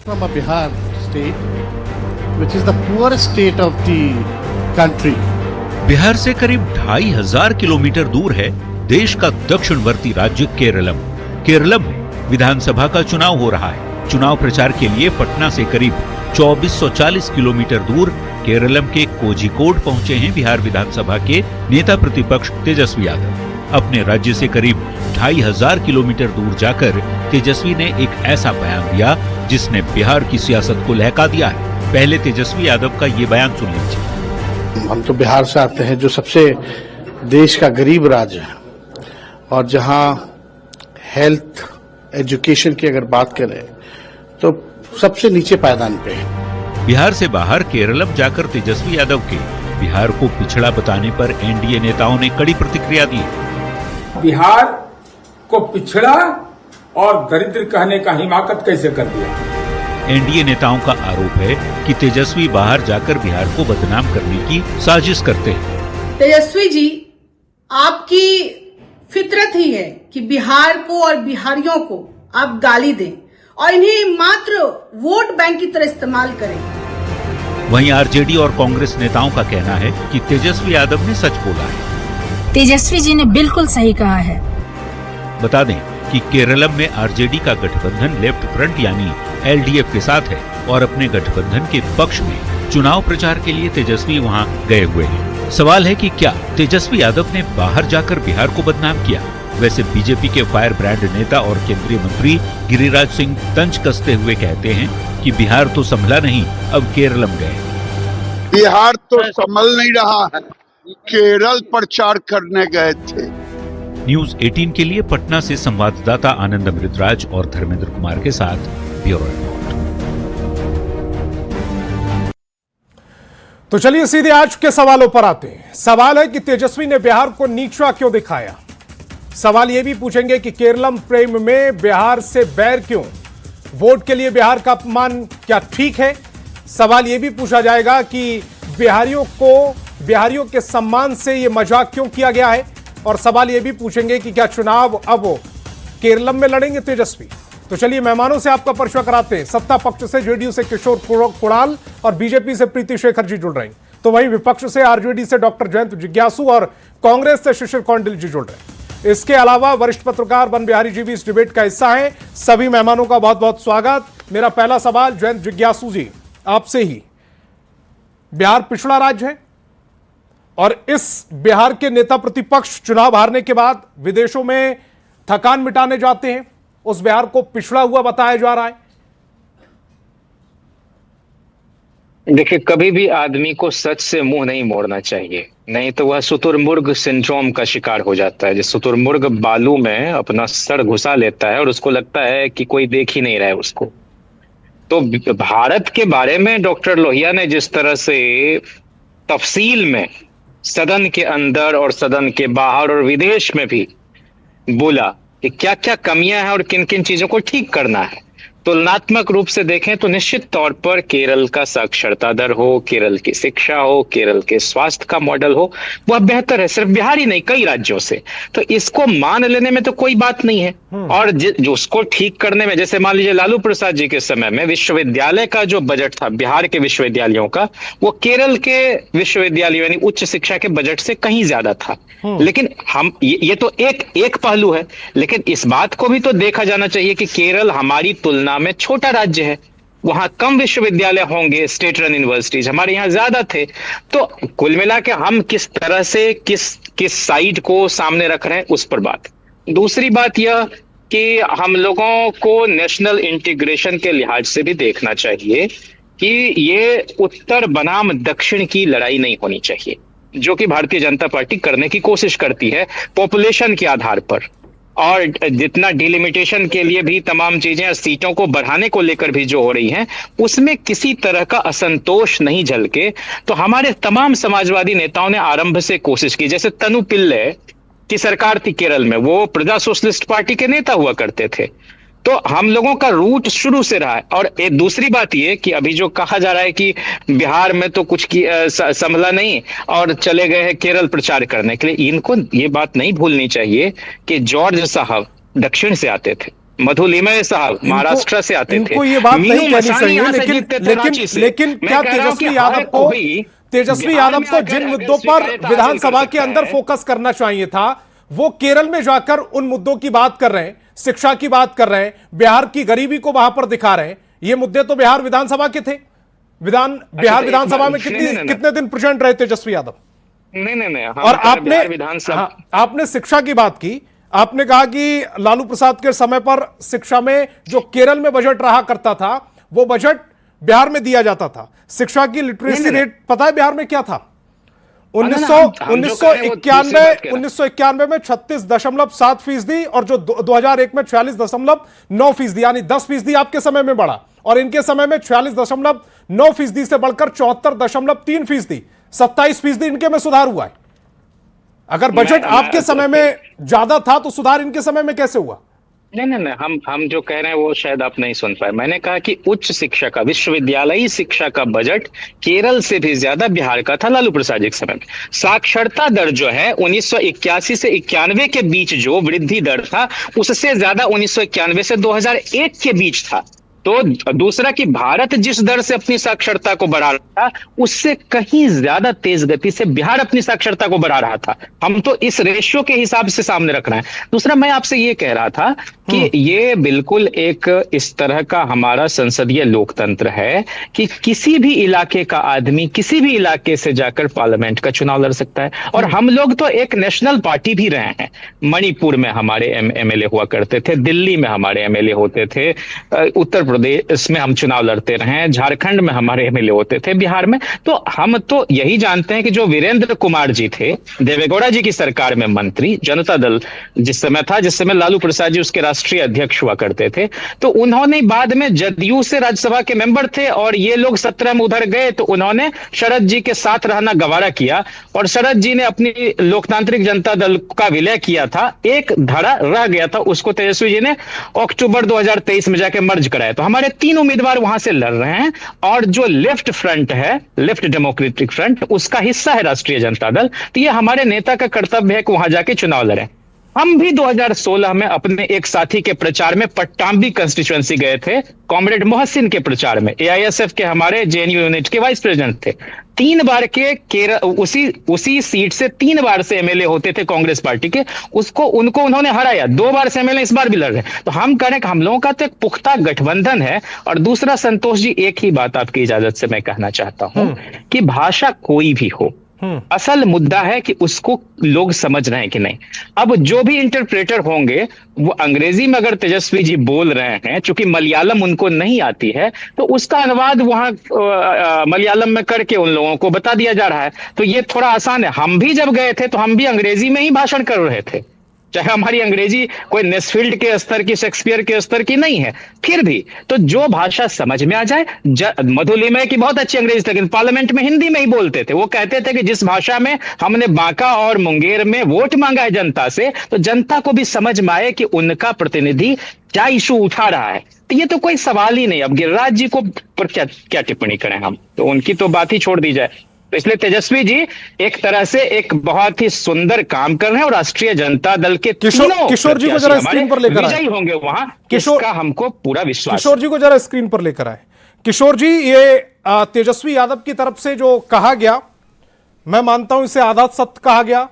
from a Bihar state, which is the poorest state of the country. Bihar से करीब 2500 kilometre दूर है देश का दक्षिणवर्ती राज्य केरलम। केरलम में विधानसभा का चुनाव हो रहा है। चुनाव प्रचार के लिए पटना से करीब 2440 किलोमीटर दूर केरलम के कोझिकोड पहुंचे हैं बिहार विधानसभा के नेता प्रतिपक्ष तेजस्वी यादव। अपने राज्य से करीब 2500 किलोमीटर दूर जाकर तेजस्वी ने एक ऐसा बयान दिया जिसने बिहार की सियासत को लहका दिया है। पहले तेजस्वी यादव का ये बयान सुन लीजिए। हम तो बिहार से आते हैं, जो सबसे देश का गरीब राज्य है और जहां हेल्थ एजुकेशन की अगर बात करें तो सबसे नीचे पायदान पे है। बिहार से बाहर केरलम जाकर तेजस्वी यादव के बिहार को पिछड़ा बताने पर एनडीए नेताओं ने कड़ी प्रतिक्रिया दी। बिहार को पिछड़ा और दरिद्र कहने का हिमाकत कैसे कर दिया। एनडीए नेताओं का आरोप है कि तेजस्वी बाहर जाकर बिहार को बदनाम करने की साजिश करते हैं। तेजस्वी जी, आपकी फितरत ही है कि बिहार को और बिहारियों को आप गाली दें और इन्हें मात्र वोट बैंक की तरह इस्तेमाल करें। वहीं आरजेडी और कांग्रेस नेताओं का कहना है कि तेजस्वी यादव ने सच बोला है। तेजस्वी जी ने बिल्कुल सही कहा है। बता दें कि केरलम में आरजेडी का गठबंधन लेफ्ट फ्रंट यानी एलडीएफ के साथ है और अपने गठबंधन के पक्ष में चुनाव प्रचार के लिए तेजस्वी वहां गए हुए हैं। सवाल है कि क्या तेजस्वी यादव ने बाहर जाकर बिहार को बदनाम किया? वैसे बीजेपी के फायर ब्रांड नेता और केंद्रीय मंत्री गिरिराज सिंह तंज कसते हुए कहते हैं कि बिहार तो संभला नहीं, अब केरलम गए। बिहार तो संभल नहीं रहा है, केरल प्रचार करने गए थे। न्यूज 18 के लिए पटना से संवाददाता आनंद अमृतराज और धर्मेंद्र कुमार के साथ ब्यूरो रिपोर्ट। तो चलिए सीधे आज के सवालों पर आते हैं। सवाल है कि तेजस्वी ने बिहार को नीचा क्यों दिखाया। सवाल यह भी पूछेंगे कि केरलम प्रेम में बिहार से बैर क्यों। वोट के लिए बिहार का अपमान क्या ठीक है। सवाल यह भी पूछा जाएगा कि बिहारियों के सम्मान से यह मजाक क्यों किया गया है। और सवाल यह भी पूछेंगे कि क्या चुनाव अब केरलम में लड़ेंगे तेजस्वी। तो चलिए मेहमानों से आपका परिचय कराते हैं। सत्ता पक्ष से जेडीयू से किशोर कुणाल और बीजेपी से प्रीति शेखर जी जुड़ रहे हैं, तो वहीं विपक्ष से आरजेडी से डॉक्टर जयंत जिज्ञासु और कांग्रेस से शिशिर कौंडिल जी जुड़ रहे हैं। इसके अलावा वरिष्ठ पत्रकार वन बिहारी जी भी इस डिबेट का हिस्सा हैं। सभी मेहमानों का बहुत बहुत स्वागत। मेरा पहला सवाल जयंत जिज्ञासु जी आपसे ही। बिहार पिछड़ा राज्य है और इस बिहार के नेता प्रतिपक्ष चुनाव हारने के बाद विदेशों में थकान मिटाने जाते हैं। उस बिहार को पिछड़ा हुआ बताया जा रहा है। देखिए, कभी भी आदमी को सच से मुंह नहीं मोड़ना चाहिए, नहीं तो वह शुतुरमुर्ग सिंड्रोम का शिकार हो जाता है। जो शुतुरमुर्ग बालू में अपना सर घुसा लेता है और उसको लगता है कि कोई देख ही नहीं रहा है उसको। तो भारत के बारे में डॉक्टर लोहिया ने जिस तरह से तफसील में सदन के अंदर और सदन के बाहर और विदेश में भी बोला कि क्या क्या कमियां हैं और किन किन चीजों को ठीक करना है, तुलनात्मक रूप से देखें तो निश्चित तौर पर केरल का साक्षरता दर हो, केरल की शिक्षा हो, केरल के स्वास्थ्य का मॉडल हो, वह बेहतर है। सिर्फ बिहार ही नहीं, कई राज्यों से। तो इसको मान लेने में तो कोई बात नहीं है। और जो उसको ठीक करने में, जैसे मान लीजिए लालू प्रसाद जी के समय में विश्वविद्यालय का जो बजट था बिहार के विश्वविद्यालयों का, वो केरल के विश्वविद्यालयों यानी उच्च शिक्षा के बजट से कहीं ज्यादा था। लेकिन हम ये तो एक पहलू है, लेकिन इस बात को भी तो देखा जाना चाहिए कि केरल हमारी तुलना में छोटा राज्य है, वहां कम विश्वविद्यालय होंगे, स्टेट रन यूनिवर्सिटीज, हमारे यहाँ ज्यादा थे। तो कुल मिला के हम किस तरह से किस साइड को सामने रख रहे हैं उस पर बात। दूसरी बात यह कि हम लोगों को नेशनल इंटीग्रेशन के लिहाज से भी देखना चाहिए कि ये उत्तर बनाम दक्षिण की लड़ाई नहीं होनी चाहिए, जो कि भारतीय जनता पार्टी करने की कोशिश करती है पॉपुलेशन के आधार पर। और जितना डिलिमिटेशन के लिए भी तमाम चीजें, सीटों को बढ़ाने को लेकर भी जो हो रही हैं, उसमें किसी तरह का असंतोष नहीं झलके। तो हमारे तमाम समाजवादी नेताओं ने आरंभ से कोशिश की। जैसे तनु पिल्ले की सरकार थी केरल में, वो प्रजा सोशलिस्ट पार्टी के नेता हुआ करते थे। तो हम लोगों का रूट शुरू से रहा है। और एक दूसरी बात ये कि अभी जो कहा जा रहा है कि बिहार में तो कुछ संभला नहीं और चले गए हैं केरल प्रचार करने के लिए, इनको ये बात नहीं भूलनी चाहिए कि जॉर्ज साहब दक्षिण से आते थे, मधुलिमय साहब महाराष्ट्र से आते थे। इनको ये बात मीनू नहीं कहनी मसानी चाहिए, यहाँ से जीतते थे रांची से। लेकिन क्या मैं कह रहा हूं कि तेजस्वी हर यादव को कोई तेजस्वी बिहार यादव में को आकर जिन अगर मुद्दों पर स्वीकार्यता हासिल विधानसभा कर के सकता अंदर है। फोकस करना चाहिए था, वो केरल में जाकर उन मुद्दों की बात कर रहे हैं, शिक्षा की बात कर रहे हैं, बिहार की गरीबी को वहां पर दिखा रहे हैं। ये मुद्दे तो बिहार विधानसभा के थे। बिहार विधानसभा में कितने दिन प्रेजेंट रहे तेजस्वी यादव? नहीं और आपने विधानसभा आपने शिक्षा की बात की, आपने कहा कि लालू प्रसाद के समय पर शिक्षा में जो केरल में बजट रहा करता था वो बजट बिहार में दिया जाता था। शिक्षा की लिटरेसी रेट पता है बिहार में क्या था? 1991 में 36.7% और जो 2001 में 46.9%, यानी 10% आपके समय में बढ़ा, और इनके समय में 46.9% से बढ़कर 74.3%, 27% इनके में सुधार हुआ है। अगर बजट आपके समय में ज्यादा था तो सुधार इनके समय में कैसे हुआ? नहीं, हम जो कह रहे हैं वो शायद आप नहीं सुन पाए। मैंने कहा कि उच्च शिक्षा का, विश्वविद्यालयी शिक्षा का बजट केरल से भी ज्यादा बिहार का था लालू प्रसाद जी के समय में। साक्षरता दर जो है 1981 से 91 के बीच जो वृद्धि दर था उससे ज्यादा 1991 से 2001 के बीच था। तो दूसरा कि भारत जिस दर से अपनी साक्षरता को बढ़ा रहा था उससे कहीं ज्यादा तेज गति से बिहार अपनी साक्षरता को बढ़ा रहा था। हम तो इस रेशियो के हिसाब से सामने रख रहे हैं। दूसरा मैं आपसे ये कह रहा था कि ये बिल्कुल एक इस तरह का हमारा संसदीय लोकतंत्र है कि किसी भी इलाके का आदमी किसी भी इलाके से जाकर पार्लियामेंट का चुनाव लड़ सकता है। और हम लोग तो एक नेशनल पार्टी भी रहे हैं। मणिपुर में हमारे एमएलए हुआ करते थे, दिल्ली में हमारे एमएलए होते थे, उत्तर प्रदेश में हम चुनाव लड़ते रहे हैं, झारखंड में हमारे एमएलए होते थे, बिहार में। तो हम तो यही जानते हैं कि जो वीरेंद्र कुमार जी थे देवेगौड़ा जी की सरकार में मंत्री, जनता दल जिस समय लालू प्रसाद जी उसके राष्ट्रीय अध्यक्ष हुआ करते थे, तो उन्होंने बाद में जदयू से राज्यसभा के मेंबर थे और ये लोग 17 में उधर गए तो उन्होंने शरद जी के साथ रहना गवारा किया और शरद जी ने अपनी लोकतांत्रिक जनता दल का विलय किया था। एक धड़ा रह गया था, उसको तेजस्वी जी ने अक्टूबर 2023 में जाके मर्ज कराया। तो हमारे 3 उम्मीदवार वहां से लड़ रहे हैं और जो लेफ्ट फ्रंट है, लेफ्ट डेमोक्रेटिक फ्रंट, उसका हिस्सा है राष्ट्रीय जनता दल। तो ये हमारे नेता का कर्तव्य है कि वहां जाके चुनाव लड़े। हम भी 2016 में अपने एक साथी के प्रचार में पट्टाम्बी कंस्टिट्यूएंसी गए थे, कॉमरेड मोहसिन के प्रचार में। एआईएसएफ के हमारे जेएनयू यूनिट के वाइस प्रेसिडेंट थे। 3 बार के उसी सीट से 3 बार से एमएलए होते थे कांग्रेस पार्टी के, उनको उन्होंने हराया। 2 बार से एमएलए इस बार भी लड़ रहे हैं। तो हम कह रहे हैं कि हम लोगों का तो एक पुख्ता गठबंधन है। और दूसरा संतोष जी, एक ही बात आपकी इजाजत से मैं कहना चाहता हूं कि भाषा कोई भी हो, असल मुद्दा है कि उसको लोग समझ रहे हैं कि नहीं। अब जो भी इंटरप्रेटर होंगे वो अंग्रेजी में अगर तेजस्वी जी बोल रहे हैं, चूंकि मलयालम उनको नहीं आती है, तो उसका अनुवाद वहां मलयालम में करके उन लोगों को बता दिया जा रहा है। तो ये थोड़ा आसान है। हम भी जब गए थे तो हम भी अंग्रेजी में ही भाषण कर रहे थे, चाहे हमारी अंग्रेजी कोई नेस्फील्ड के स्तर की, शेक्सपियर के स्तर की नहीं है, फिर भी तो जो भाषा समझ में आ जाए। मधुलिमय की बहुत अच्छी अंग्रेजी थी, लेकिन पार्लियामेंट में हिंदी में ही बोलते थे। वो कहते थे कि जिस भाषा में हमने बांका और मुंगेर में वोट मांगा है जनता से, तो जनता को भी समझ में आए कि उनका प्रतिनिधि क्या इशू उठा रहा है। तो ये तो कोई सवाल ही नहीं। अब गिरिराज जी को पर क्या टिप्पणी करें हम, तो उनकी तो बात ही छोड़ दी जाए। तो इसलिए तेजस्वी जी एक तरह से एक बहुत ही सुंदर काम कर रहे हैं और राष्ट्रीय जनता दल के किशोर जी को जरा स्क्रीन पर लेकर आए, होंगे वहां, किसका हमको पूरा विश्वास। किशोर जी को जरा स्क्रीन पर लेकर आए। किशोर जी, ये तेजस्वी यादव की तरफ से जो कहा गया, मैं मानता हूं इसे आधा सत्य कहा गया।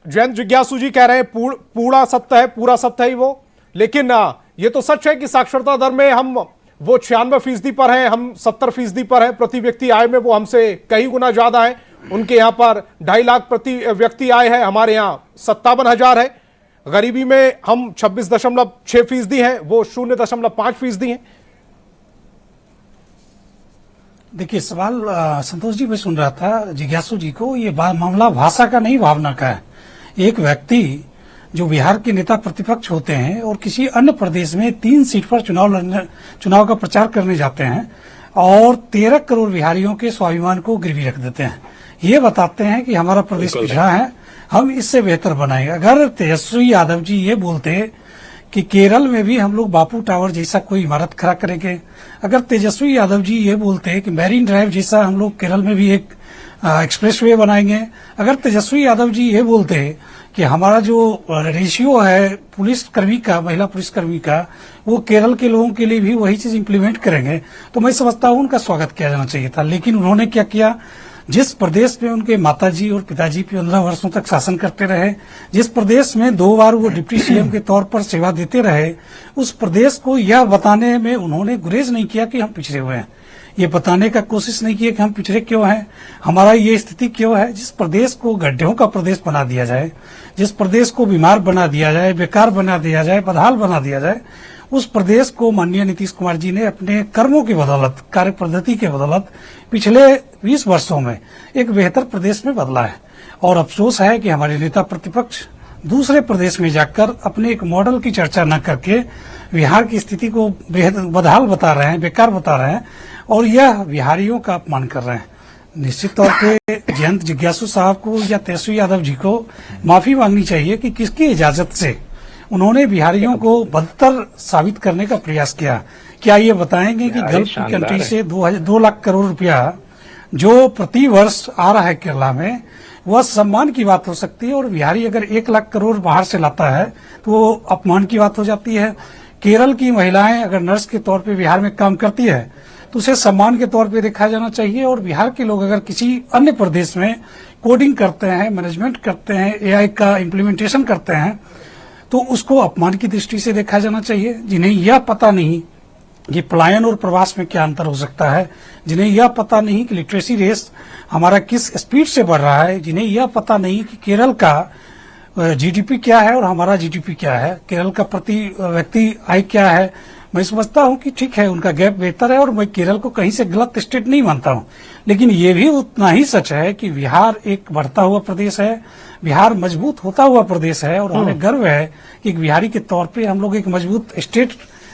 जयंत जिज्ञासु जी कह रहे हैं पूरा सत्य है, पूरा सत्य है वो। लेकिन ये तो सच है कि साक्षरता दर में हम वो 96% पर हैं, हम 70% पर हैं। प्रति व्यक्ति आय में वो हमसे कई गुना ज्यादा है। उनके यहाँ पर 2.5 लाख प्रति व्यक्ति आय है, हमारे यहाँ 57,000 है। गरीबी में हम 26.6% हैं, वो 0.5% हैं। देखिए, सवाल संतोष जी, मैं सुन रहा था जिज्ञासु जी को, ये मामला भाषा का नहीं, भावना का है। एक व्यक्ति जो बिहार के नेता प्रतिपक्ष होते हैं और किसी अन्य प्रदेश में 3 सीट पर चुनाव का प्रचार करने जाते हैं और 13 करोड़ बिहारियों के स्वाभिमान को गिरवी रख देते हैं। ये बताते हैं कि हमारा प्रदेश पिछड़ा है, हम इससे बेहतर बनाएंगे। अगर तेजस्वी यादव जी ये बोलते कि केरल में भी हम लोग बापू टावर जैसा कोई इमारत खड़ा करेंगे, अगर तेजस्वी यादव जी ये बोलते कि मैरीन ड्राइव जैसा हम लोग केरल में भी एक एक्सप्रेसवे बनाएंगे, अगर तेजस्वी यादव जी ये बोलते कि हमारा जो रेशियो है पुलिसकर्मी का, महिला पुलिसकर्मी का, वो केरल के लोगों के लिए भी वही चीज इंप्लीमेंट करेंगे, तो मैं समझता हूं उनका स्वागत किया जाना चाहिए था। लेकिन उन्होंने क्या किया, जिस प्रदेश में उनके माताजी और पिताजी 15 वर्षों तक शासन करते रहे, जिस प्रदेश में 2 बार वो डिप्टी सीएम के तौर पर सेवा देते रहे, उस प्रदेश को यह बताने में उन्होंने गुरेज नहीं किया कि हम पिछड़े हुए हैं। ये बताने का कोशिश नहीं किया कि हम पिछड़े क्यों हैं, हमारा ये स्थिति क्यों है। जिस प्रदेश को गड्ढों का प्रदेश बना दिया जाए, जिस प्रदेश को बीमार बना दिया जाए, बेकार बना दिया जाए, बदहाल बना दिया जाए, उस प्रदेश को माननीय नीतीश कुमार जी ने अपने कर्मों की बदौलत, कार्य पद्धति के बदौलत पिछले 20 वर्षों में एक बेहतर प्रदेश में बदला है। और अफसोस है कि हमारे नेता प्रतिपक्ष दूसरे प्रदेश में जाकर अपने एक मॉडल की चर्चा न करके बिहार की स्थिति को बेहद बदहाल बता रहे हैं, बेकार बता रहे हैं, और यह बिहारियों का अपमान कर रहे हैं। निश्चित तौर पे जयंत जिज्ञासु साहब को या तेजस्वी यादव जी को माफी मांगनी चाहिए कि किसकी इजाजत से उन्होंने बिहारियों को बदतर साबित करने का प्रयास किया। क्या ये बताएंगे कि गल्फ की कंट्री से 2 लाख करोड़ रुपया जो प्रति वर्ष आ रहा है केरला में, वह सम्मान की बात हो सकती है, और बिहारी अगर 1 लाख करोड़ बाहर से लाता है तो वो अपमान की बात हो जाती है। केरल की महिलाएं अगर नर्स के तौर पे बिहार में काम करती है तो उसे सम्मान के तौर पे देखा जाना चाहिए, और बिहार के लोग अगर किसी अन्य प्रदेश में कोडिंग करते हैं, मैनेजमेंट करते हैं, एआई का इम्प्लीमेंटेशन करते हैं, तो उसको अपमान की दृष्टि से देखा जाना चाहिए। जिन्हें यह पता नहीं कि पलायन और प्रवास में क्या अंतर हो सकता है, जिन्हें यह पता नहीं कि लिटरेसी रेस हमारा किस स्पीड से बढ़ रहा है, जिन्हें यह पता नहीं कि केरल का जीडीपी क्या है और हमारा जीडीपी क्या है, केरल का प्रति व्यक्ति आय क्या है, मैं समझता हूं कि ठीक है उनका गैप बेहतर है, और मैं केरल को कहीं से गलत स्टेट नहीं मानता हूं। लेकिन ये भी उतना ही सच है कि बिहार एक बढ़ता हुआ प्रदेश है, बिहार मजबूत होता हुआ प्रदेश है, और हमें गर्व है कि एक बिहारी के तौर पे हम लोग एक मजबूत स्टेट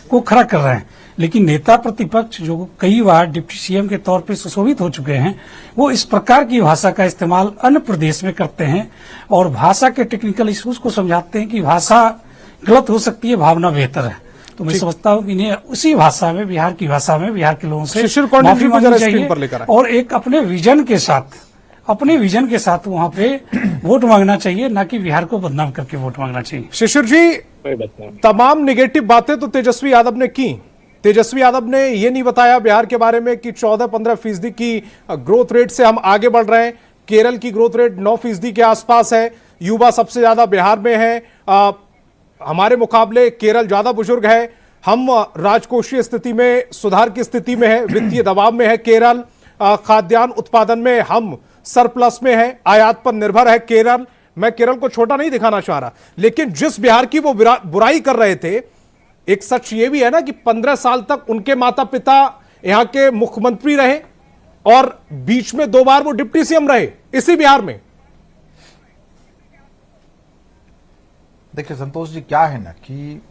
को खड़ा कर रहे हैं। लेकिन नेता प्रतिपक्ष जो कई बार डिप्टी सीएम के तौर पे सुशोभित हो चुके हैं, वो इस प्रकार की भाषा का इस्तेमाल अन्य प्रदेश में करते हैं, और भाषा के टेक्निकल इश्यूज को समझाते हैं कि भाषा गलत हो सकती है, भावना बेहतर है। तो मैं समझता हूँ कि इन्हें उसी भाषा में, बिहार की भाषा में, बिहार के लोगों से माफी मांगनी चाहिए, और एक अपने विजन के साथ वहाँ पे वोट मांगना चाहिए, ना कि बिहार को बदनाम करके वोट मांगना चाहिए। शिशिर जी, तमाम निगेटिव बातें तो तेजस्वी यादव ने की। तेजस्वी यादव ने ये नहीं बताया बिहार के बारे में कि 14-15% की ग्रोथ रेट से हम आगे बढ़ रहे हैं। केरल की ग्रोथ रेट 9% के आसपास है, युवा सबसे ज्यादा बिहार में है, हमारे मुकाबले केरल ज्यादा बुजुर्ग है, हम राजकोषीय स्थिति में सुधार की स्थिति में है, वित्तीय दबाव में है केरल, खाद्यान्न उत्पादन में हम सरप्लस में है, आयात पर निर्भर है केरल। मैं केरल को छोटा नहीं दिखाना चाह रहा, लेकिन जिस बिहार की वो बुराई कर रहे थे, एक सच ये भी है ना कि 15 साल तक उनके माता पिता यहां के मुख्यमंत्री रहे, और बीच में 2 बार वो डिप्टी सीएम रहे इसी बिहार में। देखिए संतोष जी, क्या है ना कि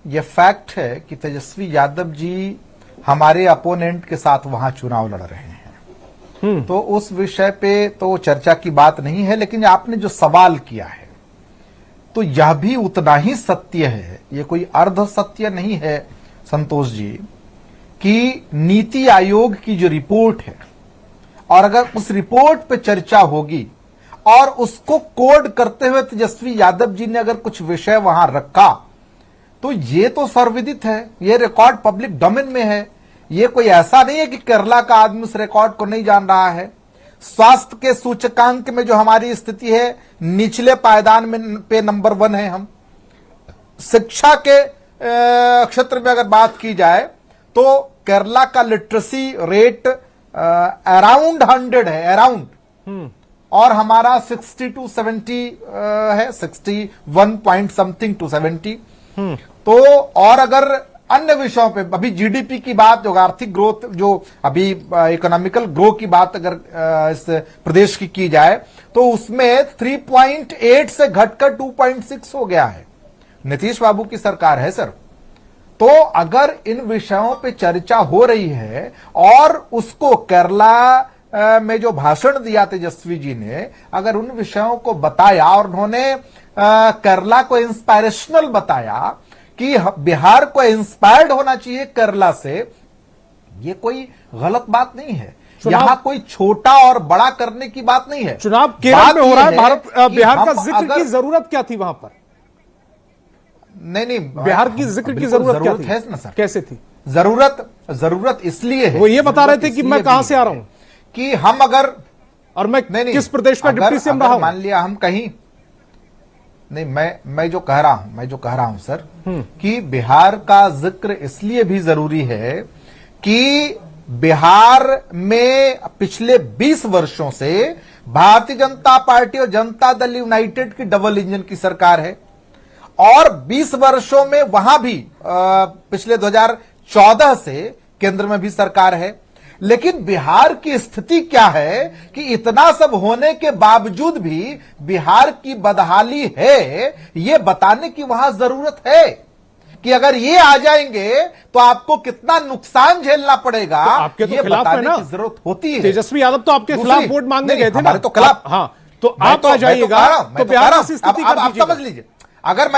यह फैक्ट है कि तेजस्वी यादव जी हमारे अपोनेंट के साथ वहां चुनाव लड़ रहे हैं, तो उस विषय पे तो चर्चा की बात नहीं है। लेकिन आपने जो सवाल किया है तो यह भी उतना ही सत्य है, ये कोई अर्ध सत्य नहीं है संतोष जी, कि नीति आयोग की जो रिपोर्ट है, और अगर उस रिपोर्ट पे चर्चा होगी और उसको कोड करते हुए तेजस्वी यादव जी ने अगर कुछ विषय वहां रखा, तो ये तो सर्वविदित है, ये रिकॉर्ड पब्लिक डोमेन में है। ये कोई ऐसा नहीं है कि केरला का आदमी उस रिकॉर्ड को नहीं जान रहा है। स्वास्थ्य के सूचकांक में जो हमारी स्थिति है, निचले पायदान में पे नंबर 1 है हम। शिक्षा के क्षेत्र में अगर बात की जाए तो केरला का लिटरेसी रेट अराउंड 100 है, अराउंड, और हमारा 60 to 70 है, 61 पॉइंट समथिंग टू 70। तो और अगर अन्य विषयों पे अभी जीडीपी की बात, जो आर्थिक ग्रोथ, जो अभी इकोनॉमिकल ग्रोथ की बात अगर इस प्रदेश की जाए, तो उसमें 3.8 से घटकर 2.6 हो गया है। नीतीश बाबू की सरकार है सर। तो अगर इन विषयों पे चर्चा हो रही है, और उसको केरला में जो भाषण दिया तेजस्वी जी ने, अगर उन विषयों को बताया और उन्होंने केरला को इंस्पायरेशनल बताया कि बिहार को इंस्पायर्ड होना चाहिए केरला से, ये कोई गलत बात नहीं है। यहां कोई छोटा और बड़ा करने की बात नहीं है। चुनाव केरल में हो रहा है, बिहार का जिक्र की जरूरत क्या थी वहां पर? नहीं, बिहार की जिक्र की जरूरत क्या थी? है ना सर, कैसे थी जरूरत इसलिए है, वो ये बता रहे थे कि मैं कहां से आ रहा हूं, कि हम अगर और मैं किस प्रदेश में डिप्टी सीएम रहा हूं। मान लिया हम कहीं नहीं, मैं जो कह रहा हूं सर, कि बिहार का जिक्र इसलिए भी जरूरी है कि बिहार में पिछले 20 वर्षों से भारतीय जनता पार्टी और जनता दल यूनाइटेड की डबल इंजन की सरकार है, और 20 वर्षों में वहां भी पिछले 2014 से केंद्र में भी सरकार है। लेकिन बिहार की स्थिति क्या है कि इतना सब होने के बावजूद भी बिहार की बदहाली है, ये बताने की वहां जरूरत है कि अगर ये आ जाएंगे तो आपको कितना नुकसान झेलना पड़ेगा, तो आपके तो ये खिलाफ है बताने ना, की जरूरत होती है। तेजस्वी यादव तो आपके खिलाफ वोट मांगने गए थे ना, तो खिलाफ, हाँ, तो आप आ जाइएगा तो बिहार की स्थिति आप समझ लीजिए। अगर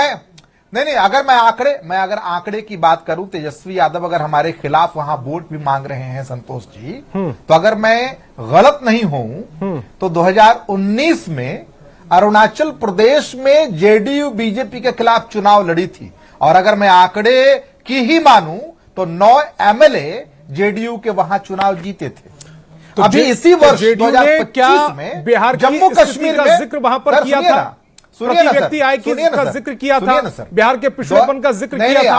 मैं आंकड़े की बात करूं, तेजस्वी यादव अगर हमारे खिलाफ वहां वोट भी मांग रहे हैं संतोष जी, तो अगर मैं गलत नहीं हूं तो 2019 में अरुणाचल प्रदेश में जेडीयू बीजेपी के खिलाफ चुनाव लड़ी थी, और अगर मैं आंकड़े की ही मानूं तो 9 एमएलए जेडीयू के वहां चुनाव जीते थे। तो अभी इसी वर्ष 2025 में बिहार जम्मू कश्मीर का जिक्र वहां पर किया था, सुनिए ना व्यक्ति आय की का जिक्र किया था, बिहार के पिछड़ेपन का जिक्र किया था।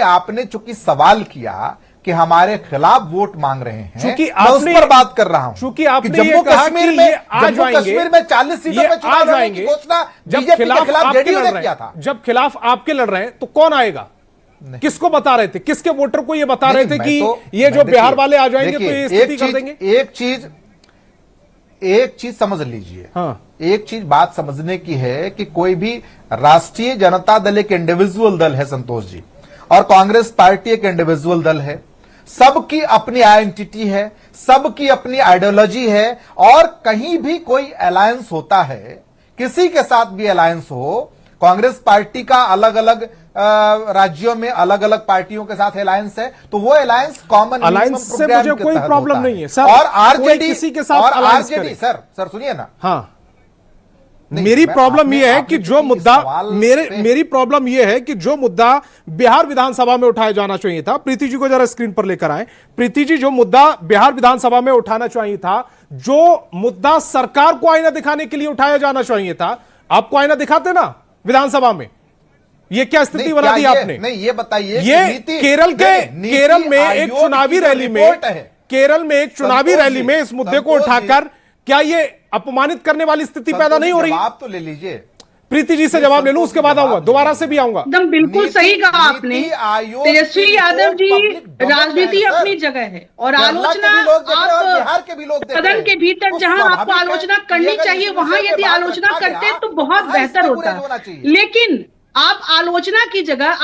आपने चूंकि सवाल किया कि हमारे खिलाफ वोट मांग रहे हैं, चूंकि मैं उस पर बात कर रहा हूं, चूंकि आपने जम्मू कश्मीर में 40 सीटों में चुनाव लड़ने की घोषणा बीजेपी के खिलाफ जेडीयू ने किया था। जब खिलाफ आपके लड़ रहे हैं तो कौन आएगा? किसको बता रहे थे, किसके वोटर को ये बता रहे थे कि ये जो बिहार वाले आ जाएंगे तो ये स्थिति कर देंगे? एक चीज समझ लीजिए, हाँ। एक चीज बात समझने की है कि कोई भी राष्ट्रीय जनता दल एक इंडिविजुअल दल है संतोष जी, और कांग्रेस पार्टी एक इंडिविजुअल दल है। सबकी अपनी आइडेंटिटी है, सबकी अपनी आइडियोलॉजी है, और कहीं भी कोई अलायंस होता है, किसी के साथ भी अलायंस हो, कांग्रेस पार्टी का अलग अलग राज्यों में अलग अलग पार्टियों के साथ अलायंस है, तो वो अलायंस कॉमन अलायंस से मुझे कोई प्रॉब्लम नहीं है सर, और आरजेडी किसी के साथ अलायंस करे। सर सुनिए ना, हाँ, मेरी प्रॉब्लम यह है कि जो मुद्दा मेरी प्रॉब्लम यह है कि जो मुद्दा बिहार विधानसभा में उठाया जाना चाहिए था, प्रीति जी को जरा स्क्रीन पर लेकर आए। प्रीति जी, जो मुद्दा बिहार विधानसभा में उठाना चाहिए था, जो मुद्दा सरकार को आईना दिखाने के लिए उठाया जाना चाहिए था, आपको आईना दिखाते ना विधानसभा में? ये क्या स्थिति बना दी आपने? नहीं, ये बताइए, ये केरल में एक चुनावी रैली में, केरल में एक चुनावी रैली में इस मुद्दे को उठाकर क्या ये अपमानित करने वाली स्थिति पैदा नहीं हो रही? आप तो ले लीजिए, प्रीति जी से जवाब ले लूं, उसके बाद आऊंगा, दोबारा से भी आऊंगा। एकदम बिल्कुल सही कहा आपने। तेजस्वी यादव जी, राजनीति अपनी जगह है, और आलोचना आप सदन के भीतर जहां आपको आलोचना करनी चाहिए वहां यदि आलोचना करते तो बहुत बेहतर होता। लेकिन आप आलोचना की जगह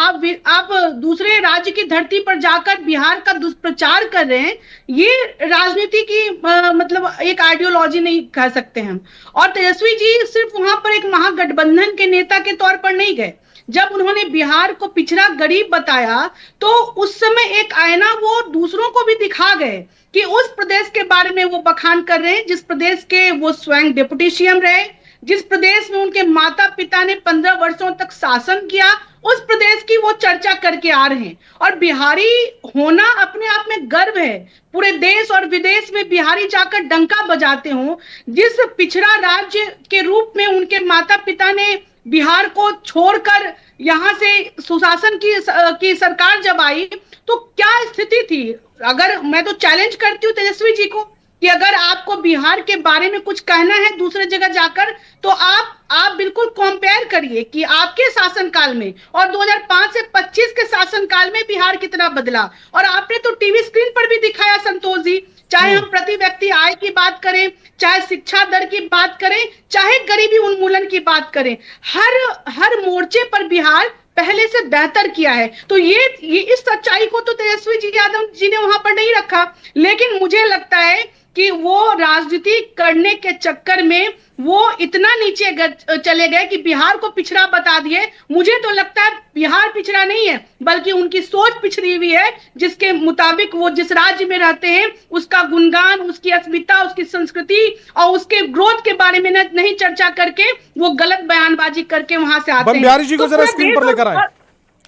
आप दूसरे राज्य की धरती पर जाकर बिहार का दुष्प्रचार कर रहे हैं। ये राजनीति की मतलब एक आइडियोलॉजी नहीं कह सकते हम। और तेजस्वी जी सिर्फ वहां पर एक महागठबंधन के नेता के तौर पर नहीं गए। जब उन्होंने बिहार को पिछड़ा गरीब बताया तो उस समय एक आईना वो दूसरों को भी दिखा गए कि उस प्रदेश के बारे में वो बखान कर रहे हैं जिस प्रदेश के वो स्वयं डिप्टी सीएम रहे, जिस प्रदेश में उनके माता पिता ने 15 वर्षों तक शासन किया, उस प्रदेश की वो चर्चा करके आ रहे हैं। और बिहारी होना अपने आप में गर्व है। पूरे देश और विदेश में बिहारी जाकर डंका बजाते हो। जिस पिछड़ा राज्य के रूप में उनके माता पिता ने बिहार को छोड़कर यहां से सुशासन की सरकार जब आई तो क्या स्थिति थी? अगर मैं तो चैलेंज करती हूँ तेजस्वी जी को कि अगर आपको बिहार के बारे में कुछ कहना है दूसरे जगह जाकर तो आप बिल्कुल कंपेयर करिए कि आपके शासनकाल में और 2005 से 25 के शासनकाल में बिहार कितना बदला। और आपने तो टीवी स्क्रीन पर भी दिखाया संतोष जी, चाहे हम प्रति व्यक्ति आय की बात करें, चाहे शिक्षा दर की बात करें, चाहे गरीबी उन्मूलन की बात करें, हर मोर्चे पर बिहार पहले से बेहतर किया है। तो ये इस सच्चाई को तो तेजस्वी जी यादव जी ने वहां पर नहीं रखा। लेकिन मुझे लगता है कि वो राजनीति करने के चक्कर में वो इतना नीचे चले गए कि बिहार को पिछड़ा बता दिए। मुझे तो लगता है बिहार पिछड़ा नहीं है, बल्कि उनकी सोच पिछड़ी हुई है, जिसके मुताबिक वो जिस राज्य में रहते हैं उसका गुणगान, उसकी अस्मिता, उसकी संस्कृति और उसके ग्रोथ के बारे में नहीं चर्चा करके वो गलत बयानबाजी करके वहां से आते हैं। बिहारी जी को जरा स्क्रीन पर लेकर आए।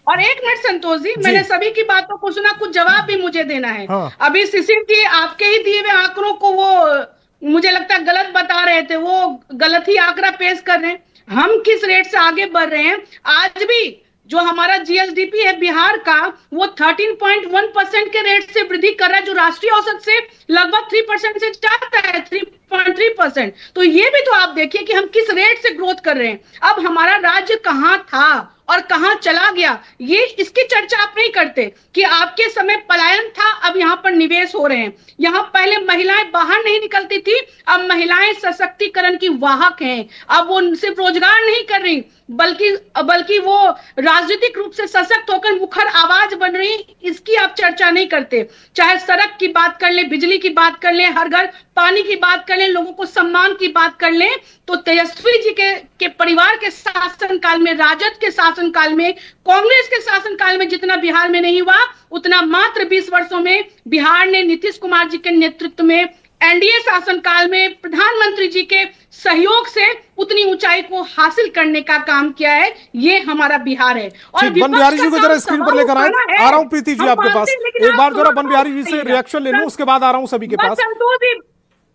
और एक मिनट संतोष जी, मैंने सभी की बातों को सुना, कुछ जवाब भी मुझे देना है। हाँ। अभी शिशिर जी आपके ही दिए हुए आंकड़ों को वो मुझे लगता है गलत बता रहे थे, वो गलत ही आंकड़ा पेश कर रहे हैं। हम किस रेट से आगे बढ़ रहे हैं? आज भी जो हमारा जीएसडीपी है बिहार का, वो 13.1% के रेट से वृद्धि कर रहा है, जो राष्ट्रीय औसत से लगभग 3% से जाता है, 3.3%। तो ये भी तो आप देखिए कि हम किस रेट से ग्रोथ कर रहे हैं। अब हमारा राज्य कहां था और कहां चला गया, ये इसकी चर्चा आप नहीं करते कि आपके समय पलायन था, अब यहाँ पर निवेश हो रहे हैं। यहाँ पहले महिलाएं बाहर नहीं निकलती थी, अब महिलाएं सशक्तिकरण की वाहक हैं। अब वो सिर्फ रोजगार नहीं कर रही, बल्कि वो राजनीतिक रूप से सशक्त होकर मुखर आवाज बन रही, इसकी आप चर्चा नहीं करते। चाहे सड़क की बात कर ले, बिजली की बात कर ले, हर घर पानी की बात कर ले, लोगों को सम्मान की बात कर ले, तो तेजस्वी जी के परिवार के शासनकाल में, राजद के शासनकाल में, कांग्रेस के शासनकाल में जितना बिहार में नहीं हुआ, उतना मात्र 20 वर्षों में बिहार ने नीतीश कुमार जी के नेतृत्व में एनडीए शासनकाल में प्रधानमंत्री जी के सहयोग से उतनी ऊंचाई को हासिल करने का काम किया है। ये हमारा बिहार है। और बन बिहारी जी को जरा स्क्रीन पर लेकर आए। आ रहा हूं प्रीति जी आपके पास, एक बार जरा बन बिहारी जी से रिएक्शन ले लूं, उसके बाद आ रहा हूं सभी के पास।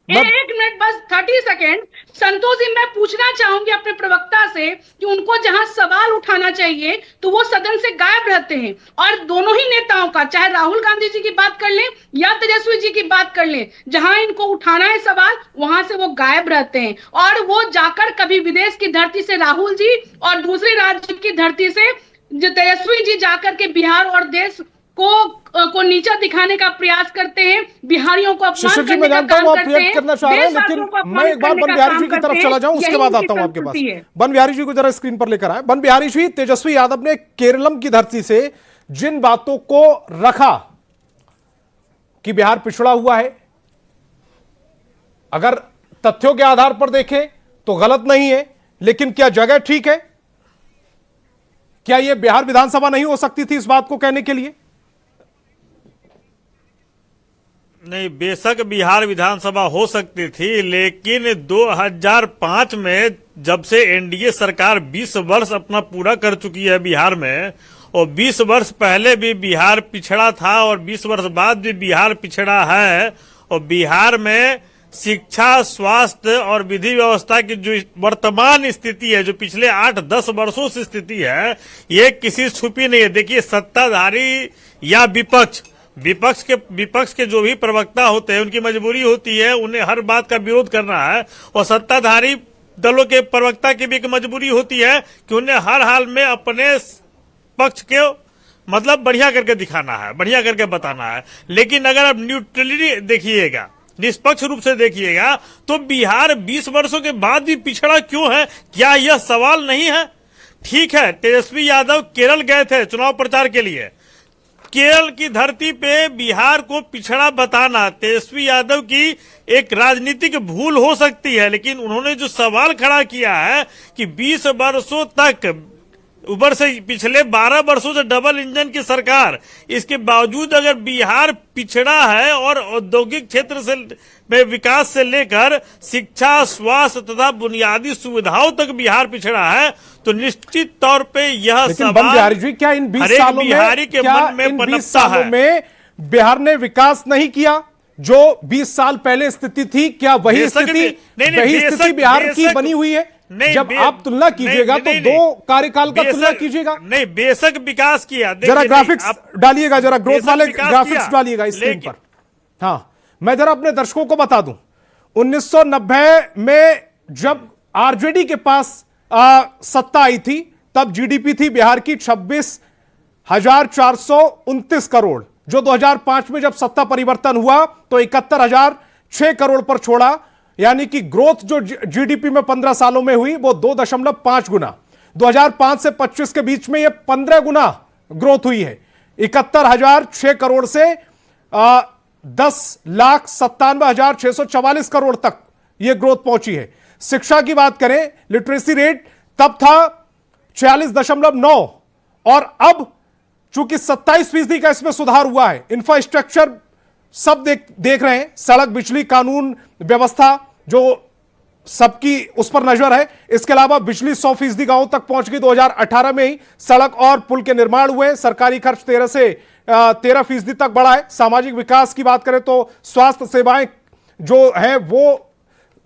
एक मिनट बस 30 सेकेंड। संतोष जी, मैं पूछना चाहूंगी अपने प्रवक्ता से कि उनको जहां सवाल उठाना चाहिए तो वो सदन से गायब रहते हैं, और दोनों ही नेताओं का, चाहे राहुल गांधी जी की बात कर लें या तेजस्वी जी की बात कर लें, जहां इनको उठाना है सवाल वहां से वो गायब रहते हैं। और वो जाकर कभी विदेश की धरती से राहुल जी और दूसरे राज्य की धरती से जो तेजस्वी जी जाकर के बिहार और देश को नीचा दिखाने का प्रयास करते हैं, बिहारियों को अपमान करने का काम करते हैं। करना चाह रहे हैं, लेकिन मैं एक बार बन बिहारी जी की तरफ चला जाऊं, उसके बाद आता हूं आपके पास। बन बिहारी जी को जरा स्क्रीन पर लेकर आए। बन बिहारी जी, तेजस्वी यादव ने केरलम की धरती से जिन बातों को रखा कि बिहार पिछड़ा हुआ है, अगर तथ्यों के आधार पर देखें तो गलत नहीं है, लेकिन क्या जगह ठीक है? क्या यह बिहार विधानसभा नहीं हो सकती थी इस बात को कहने के लिए? नहीं, बेशक बिहार विधानसभा हो सकती थी, लेकिन 2005 में जब से एनडीए सरकार 20 वर्ष अपना पूरा कर चुकी है बिहार में, और 20 वर्ष पहले भी बिहार पिछड़ा था और 20 वर्ष बाद भी बिहार पिछड़ा है, और बिहार में शिक्षा, स्वास्थ्य और विधि व्यवस्था की जो वर्तमान स्थिति है, जो पिछले 8-10 वर्षों से स्थिति है, ये किसी छुपी नहीं है। देखिए, सत्ताधारी या विपक्ष के जो भी प्रवक्ता होते हैं, उनकी मजबूरी होती है, उन्हें हर बात का विरोध करना है, और सत्ताधारी दलों के प्रवक्ता की भी एक मजबूरी होती है कि उन्हें हर हाल में अपने पक्ष के मतलब बढ़िया करके दिखाना है, बढ़िया करके बताना है। लेकिन अगर आप न्यूट्रलिटी देखिएगा, निष्पक्ष रूप से देखिएगा, तो बिहार 20 वर्षों के बाद भी पिछड़ा क्यों है? क्या यह सवाल नहीं है? ठीक है, तेजस्वी यादव केरल गए थे चुनाव प्रचार के लिए, केरल की धरती पे बिहार को पिछड़ा बताना तेजस्वी यादव की एक राजनीतिक भूल हो सकती है, लेकिन उन्होंने जो सवाल खड़ा किया है कि 20 वर्षों तक, ऊपर से पिछले 12 वर्षों से डबल इंजन की सरकार, इसके बावजूद अगर बिहार पिछड़ा है और औद्योगिक क्षेत्र से में विकास से लेकर शिक्षा, स्वास्थ्य तथा बुनियादी सुविधाओं तक बिहार पिछड़ा है, तो निश्चित तौर पे यह सवाल जी, क्या इन 20 सालों बिहारी के मन में पनपता है? बिहार ने विकास नहीं किया? जो 20 साल पहले स्थिति थी, क्या वही स्थिति बिहार की बनी हुई है? जब आप तुलना कीजिएगा तो दो कार्यकाल का तुलना कीजिएगा। नहीं, बेशक विकास किया। जरा ग्राफिक्स डालिएगा, जरा ग्रोथ वाले ग्राफिक्स डालिएगा स्क्रीन पर। हाँ, मैं जरा अपने दर्शकों को बता दूं, 1990 में जब आरजेडी के पास सत्ता आई थी, तब जीडीपी थी बिहार की 26,429 करोड़, जो 2005 में जब सत्ता परिवर्तन हुआ तो 71,006 करोड़ पर छोड़ा। यानी कि ग्रोथ जो जीडीपी में 15 सालों में हुई वो 2.5 गुना, 2005 से 25 के बीच में ये 15 गुना ग्रोथ हुई है। 71,006 करोड़ से 10,97,644 करोड़ तक यह ग्रोथ पहुंची है। शिक्षा की बात करें, लिटरेसी रेट तब था 46.9 और अब चूंकि 27% का इसमें सुधार हुआ है। इंफ्रास्ट्रक्चर सब देख रहे हैं, सड़क, बिजली, कानून व्यवस्था जो सबकी उस पर नजर है। इसके अलावा बिजली 100% गांवों तक पहुंच गई। 2018 में ही सड़क और पुल के निर्माण हुए। सरकारी खर्च 13% तक बढ़ा है। सामाजिक विकास की बात करें तो स्वास्थ्य सेवाएं जो है वो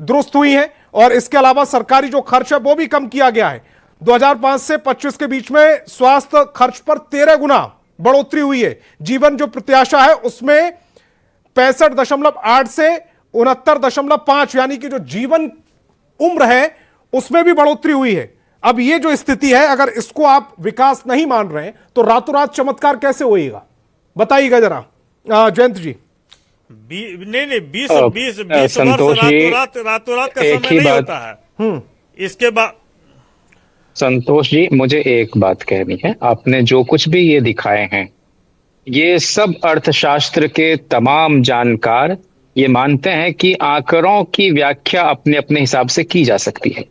दुरुस्त हुई हैं और इसके अलावा सरकारी जो खर्च है वो भी कम किया गया है। 2005 से 25 के बीच में स्वास्थ्य खर्च पर 13 गुना बढ़ोतरी हुई है। जीवन जो प्रत्याशा है उसमें 65.8 से 69.5 यानी कि जो जीवन उम्र है उसमें भी बढ़ोतरी हुई है। अब ये जो स्थिति है, अगर इसको आप विकास नहीं मान रहे हैं तो रातों रात चमत्कार कैसे होएगा, बताइएगा जरा जयंत जी। नहीं 20 वर्ष रातों रात का समय नहीं होता है। इसके बाद संतोष जी, मुझे एक बात कहनी है। आपने जो कुछ भी ये दिखाए हैं, ये सब अर्थशास्त्र के तमाम जानकार ये मानते हैं कि आंकड़ों की व्याख्या अपने अपने हिसाब से की जा सकती है।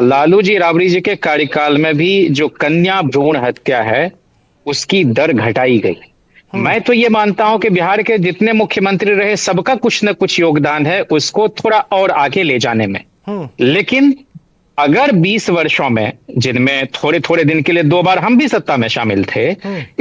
लालू जी, राबड़ी जी के कार्यकाल में भी जो कन्या भ्रूण हत्या है उसकी दर घटाई गई। मैं तो ये मानता हूं कि बिहार के जितने मुख्यमंत्री रहे सबका कुछ न कुछ योगदान है उसको थोड़ा और आगे ले जाने में। लेकिन अगर 20 वर्षों में, जिनमें थोड़े थोड़े दिन के लिए 2 बार हम भी सत्ता में शामिल थे,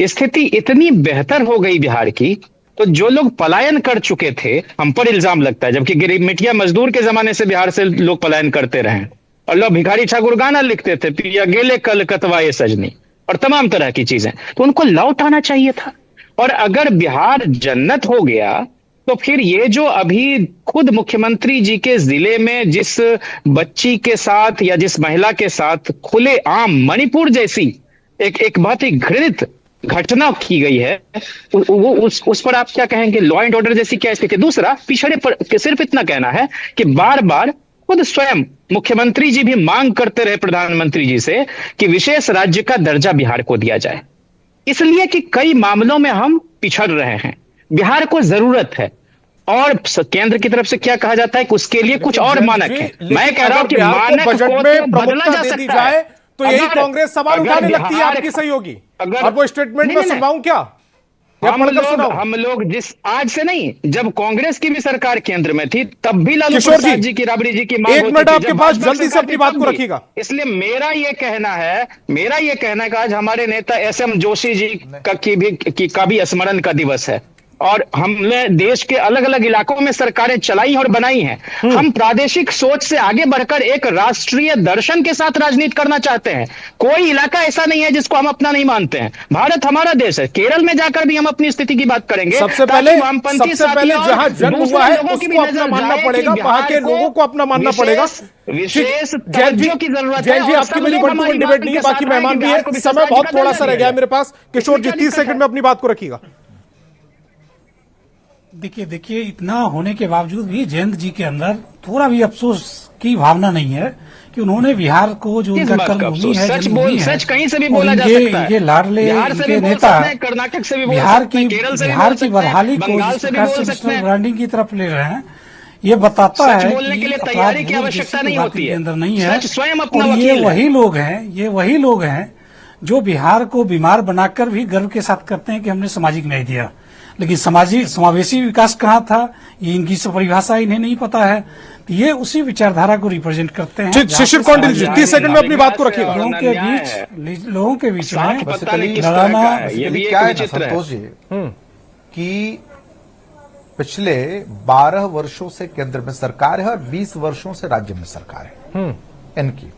स्थिति इतनी बेहतर हो गई बिहार की, तो जो लोग पलायन कर चुके थे हम पर इल्जाम लगता है, जबकि गरीब मिटिया मजदूर के जमाने से बिहार से लोग पलायन करते रहे और लोग भिखारी ठाकुर गाना लिखते थे, पिया गेले कल कतवाए सजनी और तमाम तरह की चीजें, तो उनको लौट आना चाहिए था। और अगर बिहार जन्नत हो गया तो फिर ये जो अभी खुद मुख्यमंत्री जी के जिले में जिस बच्ची के साथ या जिस महिला के साथ खुले आम मणिपुर जैसी एक बहुत ही घृणित घटना की गई है, उस पर आप क्या कहेंगे? लॉ एंड ऑर्डर जैसी क्या स्थिति? दूसरा, पिछड़े पर सिर्फ इतना कहना है कि बार बार खुद स्वयं मुख्यमंत्री जी भी मांग करते रहे प्रधानमंत्री जी से कि विशेष राज्य का दर्जा बिहार को दिया जाए, इसलिए कि कई मामलों में हम पिछड़ रहे हैं। बिहार को जरूरत है और केंद्र की तरफ से क्या कहा जाता है कि उसके लिए कुछ और मानक है। मैं कह रहा हूं कि मानक बजट को में बदला जा सकता है तो यही कांग्रेस सवाल उठाने लगती है आपकी सहयोगी। और वो स्टेटमेंट में सुनाऊं क्या? हम लोग जिस आज से नहीं, जब कांग्रेस की भी सरकार केंद्र में थी तब भी लालू किशोर प्रसाद जी की, राबड़ी जी की मांग एक मिनट आपके पास, जब जल्दी से अपनी बात को रखिएगा। इसलिए मेरा ये कहना है कि आज हमारे नेता SM जोशी जी का भी स्मरण का दिवस है और हमने देश के अलग अलग इलाकों में सरकारें चलाई और बनाई हैं। हम प्रादेशिक सोच से आगे बढ़कर एक राष्ट्रीय दर्शन के साथ राजनीति करना चाहते हैं। कोई इलाका ऐसा नहीं है जिसको हम अपना नहीं मानते हैं। भारत हमारा देश है। केरल में जाकर भी हम अपनी स्थिति की बात करेंगे। सबसे पहले जहां जन्म हुआ है उसको अपना मानना पड़ेगा, वहां के लोगों को अपना मानना पड़ेगा। विशेष जैन जी, आपकी मेरी वन टू वन डिबेट नहीं है, बाकी मेहमान भी है, समय बहुत थोड़ा सा रह गया है मेरे पास। किशोर जी 30 सेकंड में अपनी बात को रखिएगा। देखिए इतना होने के बावजूद भी जयंत जी के अंदर थोड़ा भी अफसोस की भावना नहीं है कि उन्होंने बिहार को जो उनका कर्मभूमि है, जन्मभूमि है, सच कहीं से भी बोला जा सकता है। ये लाडले इनके नेता कर्नाटक से भी बिहार की बदहाली को नेशनल ब्रांडिंग की तरफ ले रहे हैं। ये बताता है कि तैयारी की आवश्यकता नहीं होती है, अंदर नहीं है। स्वयं अपना और ये वही लोग हैं जो बिहार को बीमार बनाकर भी गर्व के साथ करते हैं कि हमने सामाजिक न्याय दिया, लेकिन समावेशी विकास कहाँ था, ये इनकी परिभाषा इन्हें नहीं पता है। ये उसी विचारधारा को रिप्रेजेंट करते हैं। शिशिर कौंडिल जी 30 सेकंड में अपनी बात को रखिएगा। लोगों के बीच में लड़ाना क्या है संतोष जी कि पिछले 12 वर्षों से केंद्र में सरकार है और 20 वर्षों से राज्य में सरकार है इनकी।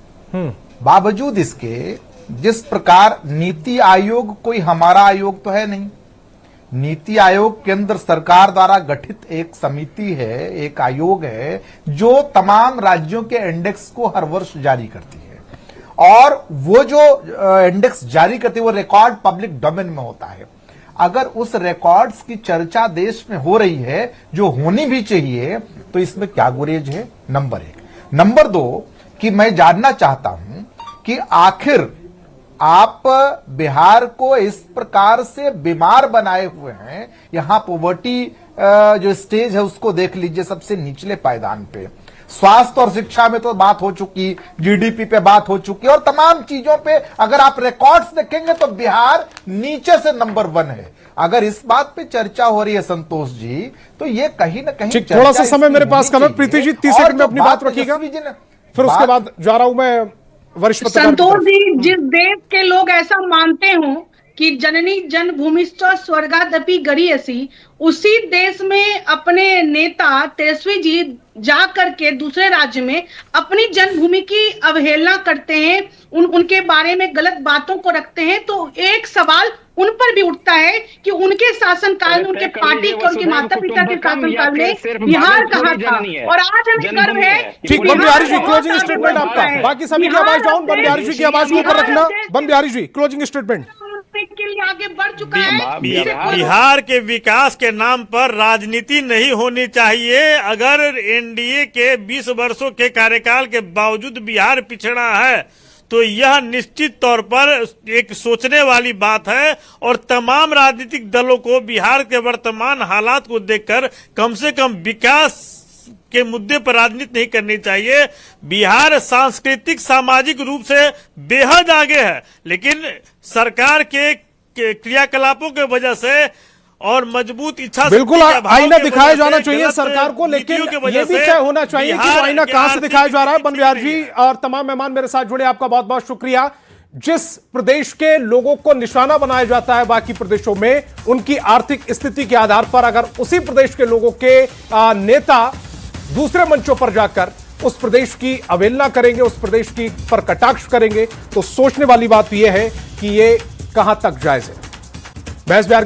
बावजूद इसके जिस प्रकार नीति आयोग, कोई हमारा आयोग तो है नहीं, नीति आयोग केंद्र सरकार द्वारा गठित एक समिति है, एक आयोग है जो तमाम राज्यों के इंडेक्स को हर वर्ष जारी करती है और वो जो इंडेक्स जारी करती है वो रिकॉर्ड पब्लिक डोमेन में होता है। अगर उस रिकॉर्ड्स की चर्चा देश में हो रही है जो होनी भी चाहिए तो इसमें क्या गुरेज है? नंबर 1। नंबर 2 कि मैं जानना चाहता हूं कि आखिर आप बिहार को इस प्रकार से बीमार बनाए हुए हैं, यहां पॉवर्टी जो स्टेज है उसको देख लीजिए, सबसे निचले पायदान पे। स्वास्थ्य और शिक्षा में तो बात हो चुकी, जीडीपी पे बात हो चुकी, और तमाम चीजों पे अगर आप रिकॉर्ड्स देखेंगे तो बिहार नीचे से नंबर 1 है। अगर इस बात पे चर्चा हो रही है संतोष जी, तो ये कहीं ना कहीं थोड़ा सा समय मेरे पास कम है। प्रीति जी 30 सेकंड में अपनी बात रखिएगा, फिर उसके बाद जा रहा हूं मैं वरिष्ठ पत्रकार। संतोष जी, जिस देश के लोग ऐसा मानते हो कि जननी जन्मभूमिश्च स्वर्गादपि गरीयसी, उसी देश में अपने नेता तेजस्वी जी जा करके दूसरे राज्य में अपनी जन्मभूमि की अवहेलना करते हैं, उनके बारे में गलत बातों को रखते हैं, तो एक सवाल उन पर भी उठता है कि उनके शासनकाल में, उनके पार्टी के, उनके माता पिता के शासनकाल में बिहार कहाँ था? और आज हमें गर्व है। ठीक, बन बिहारी जी क्लोजिंग स्टेटमेंट आपका, बाकी सभी की आवाज डाउन, बन बिहारी जी की आवाज को ऊपर रखना। बन बिहारी जी क्लोजिंग स्टेटमेंट। के लिए आगे बढ़ चुका है। बिहार के विकास के नाम पर राजनीति नहीं होनी चाहिए। अगर एनडीए के 20 वर्षों के कार्यकाल के बावजूद बिहार पिछड़ा है तो यह निश्चित तौर पर एक सोचने वाली बात है, और तमाम राजनीतिक दलों को बिहार के वर्तमान हालात को देखकर कम से कम विकास के मुद्दे पर राजनीति नहीं करनी चाहिए। बिहार सांस्कृतिक सामाजिक रूप से बेहद आगे है, लेकिन सरकार के क्रियाकलापों के वजह से और मजबूत इच्छा, बिल्कुल आईना दिखाया जाना चाहिए सरकार को, लेकिन ये भी तय होना चाहिए कि वो आईना कहां से दिखाया जा रहा है। बन बिहारी जी और तमाम मेहमान मेरे साथ जुड़े, आपका बहुत बहुत शुक्रिया। जिस प्रदेश के लोगों को निशाना बनाया जाता है बाकी प्रदेशों में, उनकी आर्थिक स्थिति के आधार पर अगर उसी प्रदेश के लोगों के नेता दूसरे मंचों पर जाकर उस प्रदेश की अवहेलना करेंगे, उस प्रदेश की पर कटाक्ष करेंगे, तो सोचने वाली बात यह है कि ये कहां तक जायज है। बहस बिहार